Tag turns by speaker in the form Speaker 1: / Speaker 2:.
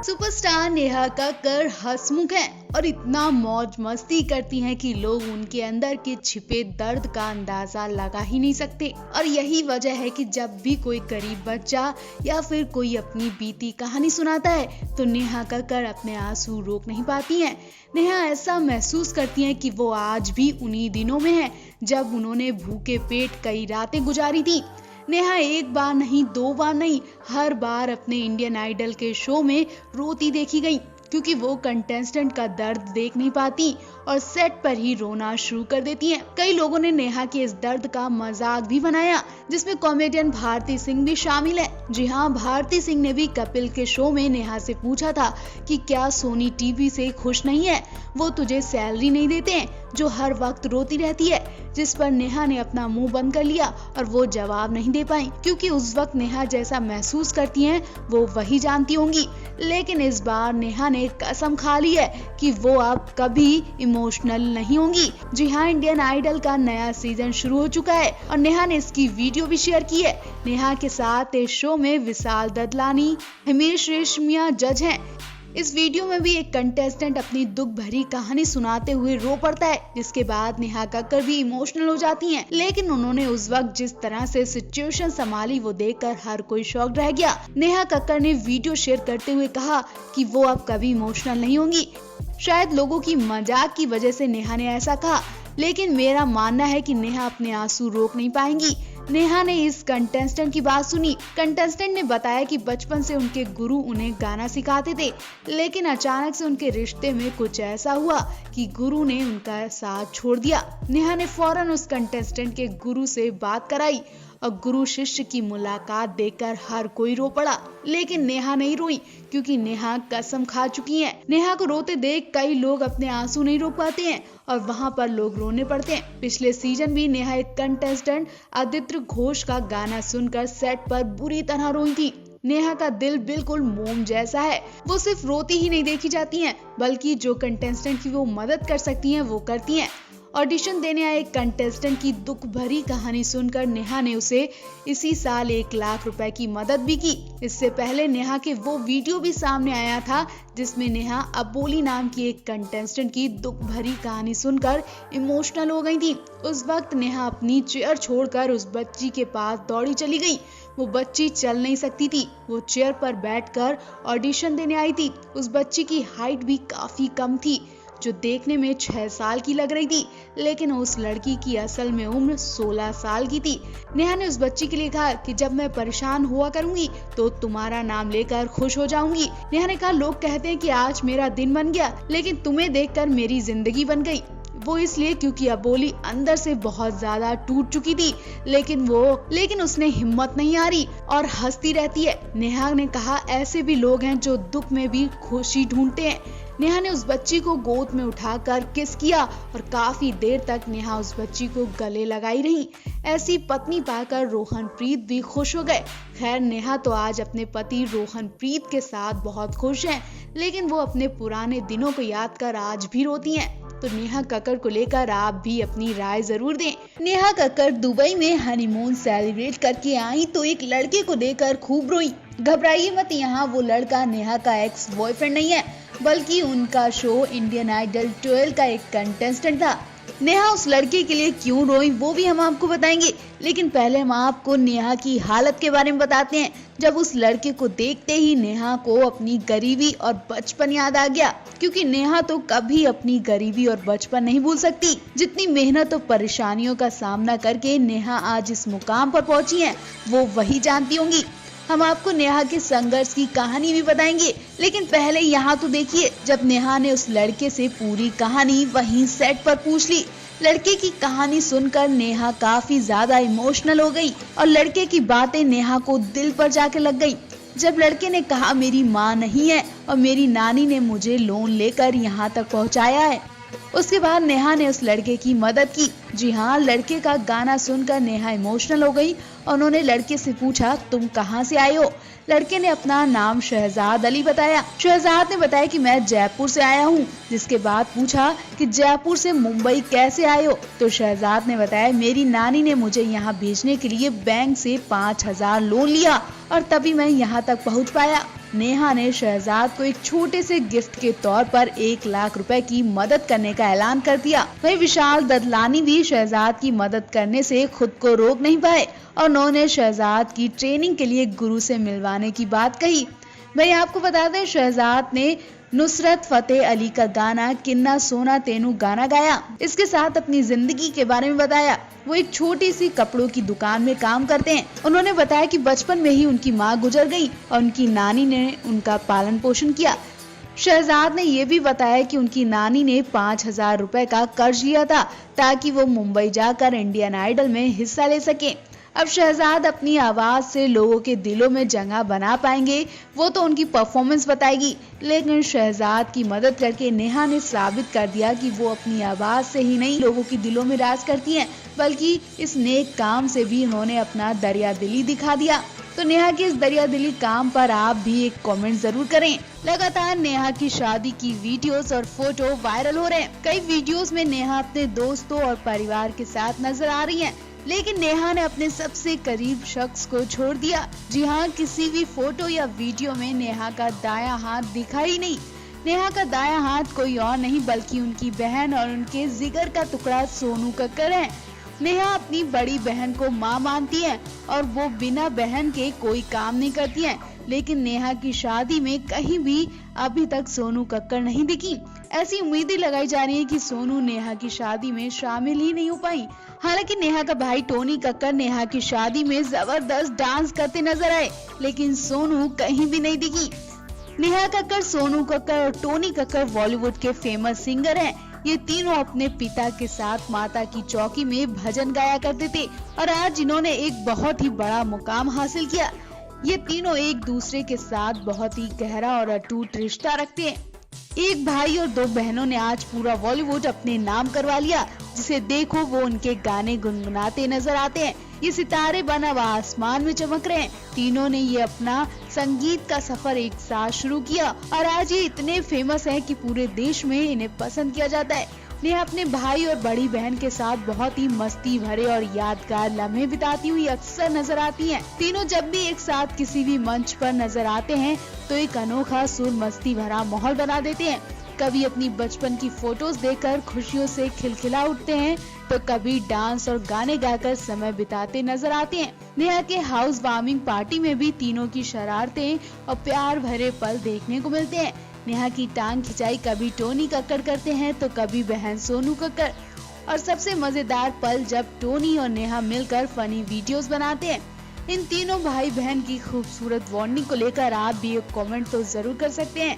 Speaker 1: Superstar Neha Kakkar हंसमुख हैं और इतना मौज मस्ती करती हैं कि लोग उनके अंदर के छिपे दर्द का अंदाजा लगा ही नहीं सकते। और यही वजह है कि जब भी कोई गरीब बच्चा या फिर कोई अपनी बीती कहानी सुनाता है तो नेहा कक्कड़ अपने आंसू रोक नहीं पाती हैं। नेहा ऐसा महसूस करती हैं कि वो आज भी उन्हीं दिनों में है जब उन्होंने भूखे पेट कई रातें गुजारी थी। नेहा एक बार नहीं, दो बार नहीं, हर बार अपने इंडियन आइडल के शो में रोती देखी गई क्योंकि वो कंटेस्टेंट का दर्द देख नहीं पाती और सेट पर ही रोना शुरू कर देती हैं। कई लोगों ने नेहा के इस दर्द का मजाक भी बनाया, जिसमें कॉमेडियन भारती सिंह भी शामिल है। जी हाँ, भारती सिंह ने भी कपिल के शो में नेहा से पूछा था कि क्या सोनी टीवी से खुश नहीं है, वो तुझे सैलरी नहीं देते हैं जो हर वक्त रोती रहती है, जिस पर नेहा ने अपना मुंह बंद कर लिया और वो जवाब नहीं दे पाई क्योंकि उस वक्त नेहा जैसा महसूस करती हैं वो वही जानती होंगी। लेकिन इस बार नेहा ने कसम खा ली है कि वो अब कभी इमोशनल नहीं होंगी। जी हाँ, इंडियन आइडल का नया सीजन शुरू हो चुका है और नेहा ने इसकी वीडियो भी शेयर की है। नेहा के साथ इस शो में विशाल ददलानी, हिमेश रेशमिया जज हैं। इस वीडियो में भी एक कंटेस्टेंट अपनी दुख भरी कहानी सुनाते हुए रो पड़ता है, जिसके बाद नेहा कक्कड़ भी इमोशनल हो जाती हैं। लेकिन उन्होंने उस वक्त जिस तरह से सिचुएशन संभाली वो देखकर हर कोई शॉक्ड रह गया। नेहा कक्कड़ ने वीडियो शेयर करते हुए कहा कि वो अब कभी इमोशनल नहीं होंगी। शायद लोगों की मजाक की वजह से नेहा ने ऐसा कहा, लेकिन मेरा मानना है कि नेहा अपने आंसू रोक नहीं पाएंगी। नेहा ने इस कंटेस्टेंट की बात सुनी। कंटेस्टेंट ने बताया कि बचपन से उनके गुरु उन्हें गाना सिखाते थे, लेकिन अचानक से उनके रिश्ते में कुछ ऐसा हुआ कि गुरु ने उनका साथ छोड़ दिया। नेहा ने फौरन उस कंटेस्टेंट के गुरु से बात कराई और गुरु शिष्य की मुलाकात देखकर हर कोई रो पड़ा। लेकिन नेहा नहीं रोई क्योंकि नेहा कसम खा चुकी हैं। नेहा को रोते देख कई लोग अपने आंसू नहीं रोक पाते हैं और वहां पर लोग रोने पड़ते हैं। पिछले सीजन भी नेहा एक कंटेस्टेंट आदित्य घोष का गाना सुनकर सेट पर बुरी तरह रोई थी। नेहा का दिल बिल्कुल मोम जैसा है, वो सिर्फ रोती ही नहीं देखी जाती हैं, बल्कि जो कंटेस्टेंट की वो मदद कर सकती हैं वो करती हैं। ऑडिशन देने आए एक कंटेस्टेंट की दुख भरी कहानी सुनकर नेहा ने उसे इसी साल 1 लाख रुपए की मदद भी की। इससे पहले नेहा के वो वीडियो भी सामने आया था जिसमें नेहा अबोली नाम की एक कंटेस्टेंट की दुख भरी कहानी सुनकर इमोशनल हो गई थी। उस वक्त नेहा अपनी चेयर छोड़कर उस बच्ची के पास दौड़ी चली गई। वो बच्ची चल नहीं सकती थी, वो चेयर पर बैठकर ऑडिशन देने आई थी। उस बच्ची की हाइट भी काफी कम थी, जो देखने में 6 साल की लग रही थी, लेकिन उस लड़की की असल में उम्र 16 साल की थी। नेहा ने उस बच्ची के लिए कहा कि जब मैं परेशान हुआ करूंगी तो तुम्हारा नाम लेकर खुश हो जाऊंगी। नेहा ने कहा, लोग कहते हैं कि आज मेरा दिन बन गया, लेकिन तुम्हें देखकर मेरी जिंदगी बन गई। वो इसलिए क्योंकि अबोली अंदर से बहुत ज्यादा टूट चुकी थी, लेकिन उसने हिम्मत नहीं हारी और हंसती रहती है। नेहा ने कहा, ऐसे भी लोग हैं जो दुख में भी खुशी ढूंढते हैं। नेहा ने उस बच्ची को गोद में उठाकर किस किया और काफी देर तक नेहा उस बच्ची को गले लगाई रही। ऐसी पत्नी पाकर रोहनप्रीत भी खुश हो गए। खैर, नेहा तो आज अपने पति रोहनप्रीत के साथ बहुत खुश हैं, लेकिन वो अपने पुराने दिनों को याद कर आज भी रोती हैं। तो नेहा कक्कड़ को लेकर आप भी अपनी राय जरूर दें। नेहा कक्कड़ दुबई में हनीमून सेलिब्रेट करके आई तो एक लड़के को देखकर खूब रोई। घबराइए मत, यहाँ वो लड़का नेहा का एक्स बॉयफ्रेंड नहीं है, बल्कि उनका शो इंडियन आइडल 12 का एक कंटेस्टेंट था। नेहा उस लड़के के लिए क्यों रोई वो भी हम आपको बताएंगे, लेकिन पहले हम आपको नेहा की हालत के बारे में बताते हैं। जब उस लड़के को देखते ही नेहा को अपनी गरीबी और बचपन याद आ गया, क्योंकि नेहा तो कभी अपनी गरीबी और बचपन नहीं भूल सकती। जितनी मेहनत और परेशानियों का सामना करके नेहा आज इस मुकाम पर पहुंची है, वो वही जानती होंगी। हम आपको नेहा के संघर्ष की कहानी भी बताएंगे, लेकिन पहले यहाँ तो देखिए, जब नेहा ने उस लड़के से पूरी कहानी वहीं सेट पर पूछ ली। लड़के की कहानी सुनकर नेहा काफी ज्यादा इमोशनल हो गई और लड़के की बातें नेहा को दिल पर जाके लग गई। जब लड़के ने कहा, मेरी माँ नहीं है और मेरी नानी ने मुझे लोन लेकर यहाँ तक पहुँचाया है, उसके बाद नेहा ने उस लड़के की मदद की। जी हाँ, लड़के का गाना सुनकर नेहा इमोशनल हो गई और उन्होंने लड़के से पूछा, तुम कहाँ से आए हो? लड़के ने अपना नाम शहजाद अली बताया। शहजाद ने बताया कि मैं जयपुर से आया हूँ। जिसके बाद पूछा कि जयपुर से मुंबई कैसे आए हो? तो शहजाद ने बताया, मेरी नानी ने मुझे यहाँ भेजने के लिए बैंक से 5,000 लोन लिया और तभी मैं यहाँ तक पहुँच पाया। नेहा ने शहजाद को एक छोटे से गिफ्ट के तौर पर 1 लाख रुपए की मदद करने का ऐलान कर दिया। वहीं विशाल ददलानी भी शहजाद की मदद करने से खुद को रोक नहीं पाए और उन्होंने शहजाद की ट्रेनिंग के लिए गुरु से मिलवाने की बात कही। भाई आपको बता दें, शहजाद ने नुसरत फतेह अली का गाना किन्ना सोना तेनू गाना गाया। इसके साथ अपनी जिंदगी के बारे में बताया। वो एक छोटी सी कपड़ों की दुकान में काम करते हैं। उन्होंने बताया कि बचपन में ही उनकी मां गुजर गई और उनकी नानी ने उनका पालन पोषण किया। शहजाद ने ये भी बताया कि उनकी नानी ने 5,000 रुपए का कर्ज लिया था ताकि वो मुंबई जाकर इंडियन आइडल में हिस्सा ले सके। अब शहजाद अपनी आवाज से लोगों के दिलों में जगह बना पाएंगे, वो तो उनकी परफॉर्मेंस बताएगी। लेकिन शहजाद की मदद करके नेहा ने साबित कर दिया कि वो अपनी आवाज से ही नहीं लोगों के दिलों में राज करती हैं, बल्कि इस नेक काम से भी उन्होंने अपना दरियादिली दिखा दिया। तो नेहा के इस दरियादिली काम पर आप भी एक कमेंट जरूर करें। लगातार नेहा की शादी की वीडियोस और फोटो वायरल हो रहे हैं। कई वीडियोस में नेहा अपने दोस्तों और परिवार के साथ नजर आ रही हैं, लेकिन नेहा ने अपने सबसे करीब शख्स को छोड़ दिया। जी हाँ, किसी भी फोटो या वीडियो में नेहा का दायां हाथ दिखा ही नहीं। नेहा का दायां हाथ कोई और नहीं बल्कि उनकी बहन और उनके जिगर का टुकड़ा सोनू कक्कड़ है। नेहा अपनी बड़ी बहन को मां मानती है और वो बिना बहन के कोई काम नहीं करती है। लेकिन नेहा की शादी में कहीं भी अभी तक सोनू कक्कड़ नहीं दिखी। ऐसी उम्मीदें लगाई जा रही है कि सोनू नेहा की शादी में शामिल ही नहीं हो पाई। हालांकि नेहा का भाई टोनी कक्कड़ नेहा की शादी में जबरदस्त डांस करते नजर आए, लेकिन सोनू कहीं भी नहीं दिखी। नेहा कक्कड़, सोनू कक्कड़ और टोनी कक्कड़ बॉलीवुड के फेमस सिंगर हैं। ये तीनों अपने पिता के साथ माता की चौकी में भजन गाया करते थे और आज इन्होंने एक बहुत ही बड़ा मुकाम हासिल किया। ये तीनों एक दूसरे के साथ बहुत ही गहरा और अटूट रिश्ता रखते हैं। एक भाई और 2 बहनों ने आज पूरा बॉलीवुड अपने नाम करवा लिया। जिसे देखो वो उनके गाने गुनगुनाते नजर आते हैं। ये सितारे बन अब आसमान में चमक रहे हैं। तीनों ने ये अपना संगीत का सफर एक साथ शुरू किया और आज ये इतने फेमस हैं कि पूरे देश में इन्हें पसंद किया जाता है। नेहा अपने भाई और बड़ी बहन के साथ बहुत ही मस्ती भरे और यादगार लम्हे बिताती हुई अक्सर नजर आती हैं। तीनों जब भी एक साथ किसी भी मंच पर नजर आते हैं तो एक अनोखा सुर मस्ती भरा माहौल बना देते हैं। कभी अपनी बचपन की फोटोज देखकर खुशियों से खिलखिला उठते हैं तो कभी डांस और गाने गाकर समय बिताते नजर आते हैं। नेहा के हाउस वार्मिंग पार्टी में भी तीनों की शरारतें और प्यार भरे पल देखने को मिलते हैं। नेहा की टांग खिंचाई कभी टोनी कक्कड़ करते हैं तो कभी बहन सोनू कक्कड़। और सबसे मजेदार पल जब टोनी और नेहा मिलकर फनी वीडियोस बनाते हैं। इन तीनों भाई बहन की खूबसूरत बॉन्डिंग को लेकर आप भी एक कमेंट तो जरूर कर सकते हैं।